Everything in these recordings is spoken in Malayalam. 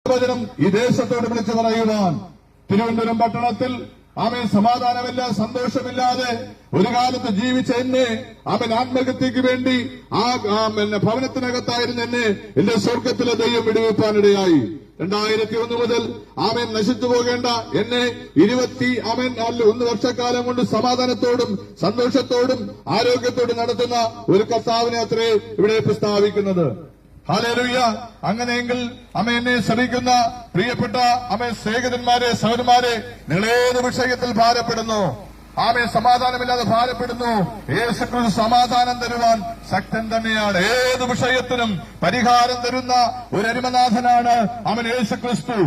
വചനം ഈ ദേശത്തോട് വിളിച്ചു പറയുവാൻ. തിരുവനന്തപുരം പട്ടണത്തിൽ അവൻ സമാധാനമില്ല, സന്തോഷമില്ലാതെ ഒരു കാലത്ത് ജീവിച്ച എന്നെ അവൻ ആത്മഹത്യക്ക് വേണ്ടി ഭവനത്തിനകത്തായിരുന്ന എന്നെ എന്റെ സ്വർഗത്തിലെ ദൈവം വിടുവിപ്പാനിടയായി. 2001 മുതൽ അവൻ നശിച്ചു പോകേണ്ട എന്നെ 1 വർഷക്കാലം കൊണ്ട് സമാധാനത്തോടും സന്തോഷത്തോടും ആരോഗ്യത്തോടും നടത്തുന്ന ഒരു കർത്താവിനെ അത്രേ ഇവിടെ പ്രസ്താവിക്കുന്നത്. ഹല്ലേലൂയ. അങ്ങനെയെങ്കിൽ എന്നെ ശ്രമിക്കുന്ന പ്രിയപ്പെട്ട സ്നേഹിതന്മാരെ, സഹോദരന്മാരെ, നിങ്ങളേത് വിഷയത്തിൽ ഭാരപ്പെടുന്നു, സമാധാനമില്ലാതെ ഭാരപ്പെടുന്നു, യേശുക്രിസ്തു സമാധാനം തരുവാൻ ശക്തൻ തന്നെയാണ്. ഏത് വിഷയത്തിനും പരിഹാരം തരുന്ന ഒരു അരുമനാഥനാണ് യേശുക്രിസ്തു.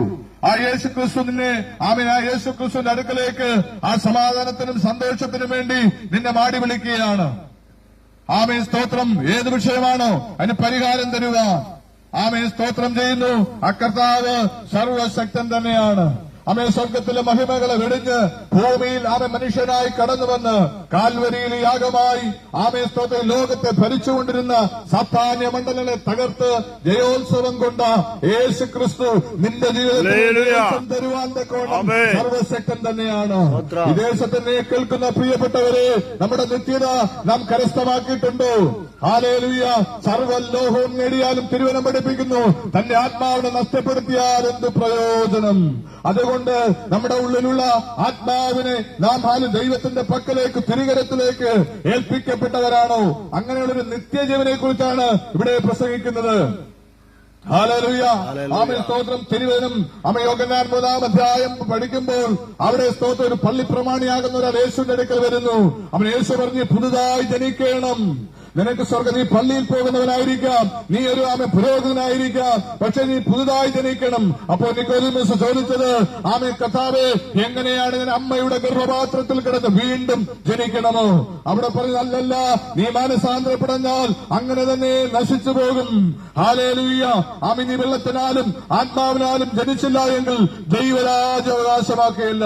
ആ യേശുക്രിസ്തു നിന്നെ യേശുക്രിസ്തുവിന്റെ അടുക്കലേക്ക് ആ സമാധാനത്തിനും സന്തോഷത്തിനും വേണ്ടി നിന്നെ മാടി വിളിക്കുകയാണ്. സ്തോത്രം. ഏത് വിഷയമാണോ അതിന് പരിഹാരം തരുക. സ്തോത്രം ചെയ്യുന്നു. അക്കർത്താവ് സർവശക്തൻ തന്നെയാണ്. സ്വർഗത്തിലെ മഹിമകളെ വെടിഞ്ഞ് ഭൂമിയിൽ മനുഷ്യനായി കടന്നുവന്ന് കാൽവരിയിൽ യാഗമായി സ്തോത്രം ലോകത്തെ ഭരിച്ചുകൊണ്ടിരുന്ന സാത്താന്യ മണ്ഡലങ്ങളെ തകർത്ത് ജയോത്സവം കൊണ്ട യേശുക്രിസ്തു നിന്റെ ജീവിതത്തിൽ തരുവാൻ സർവശക്തൻ തന്നെയാണ്. ഈ ദേശത്തിനെ കേൾക്കുന്ന പ്രിയപ്പെട്ടവരെ, നമ്മുടെ നിത്യത നാം കരസ്ഥമാക്കിയിട്ടുണ്ടോ? ഹല്ലേലൂയ. സർവ്വലോകവും നേടിയാലും തിരുവനം പഠിപ്പിക്കുന്നു, തന്റെ ആത്മാവിനെ നഷ്ടപ്പെടുത്തിയാൽ എന്ത് പ്രയോജനം? അതുകൊണ്ട് നമ്മുടെ ഉള്ളിലുള്ള ആത്മാവിനെ നാം ദൈവത്തിന്റെ പക്കലേക്ക് തിരികരത്തിലേക്ക് ഏൽപ്പിക്കപ്പെട്ടവരാണോ? അങ്ങനെയുള്ളൊരു നിത്യജീവനെ കുറിച്ചാണ് ഇവിടെ പ്രസംഗിക്കുന്നത്. ഹല്ലേലൂയ. സ്തോത്രം. തിരുവചനം യോഹന്നാൻ 3-ാം അധ്യായം പഠിക്കുമ്പോൾ അവിടെ സ്തോത്രം ഒരു പള്ളി പ്രമാണിയാകുന്ന ഒരാൾ യേശുവിന്റെ അടുക്കൽ വരുന്നു. യേശു പറഞ്ഞ്, പുതുതായി ജനിക്കണം. നിനക്ക് സ്വർഗ്ഗം, നീ പള്ളിയിൽ പോകുന്നവനായിരിക്കാം, നീ ഒരു പുരോഹിതനായിരിക്കാം, പക്ഷെ നീ പുതുതായി ജനിക്കണം. അപ്പോൾ നിക്കോദീമോസ് ചോദിച്ചത്, കർത്താവേ, എങ്ങനെയാണ് ഞാൻ അമ്മയുടെ ഗർഭപാത്രത്തിൽ കിടന്ന് വീണ്ടും ജനിക്കണമോ? അവിടെ പറഞ്ഞു, അല്ലല്ല, നീ മാനസാന്തരപ്പെടഞ്ഞാൽ അങ്ങനെ തന്നെ നശിച്ചു പോകും. ഹല്ലേലൂയ. നീ വെള്ളത്തിനാലും ആത്മാവിനാലും ജനിച്ചില്ല എങ്കിൽ ദൈവരാജ്യം അവകാശമാക്കുകയില്ല.